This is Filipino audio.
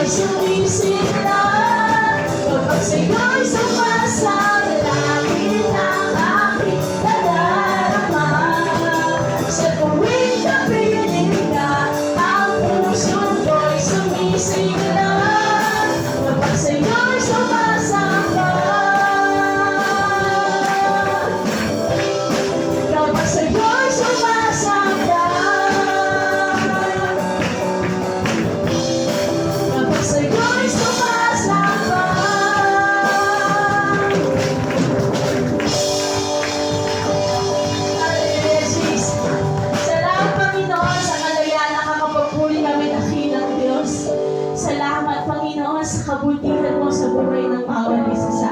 sumisigla. Kapag sa'yo'y sumasalalangin ang aking nadarama. Sa tuwing kapiling ka, ang puso ko'y sumisigla. Kapag sa'yo'y sumasamba. Kapag sa'yo'y sumasamba. Kapag sa'yo'y sumasamba. Hallelujah. Salamat, Panginoon, sa kalayaan na kakapagpuli kami dakilang Diyos. Salamat, Panginoon, sa kabutihan mo sa buhay ng bawat isa sa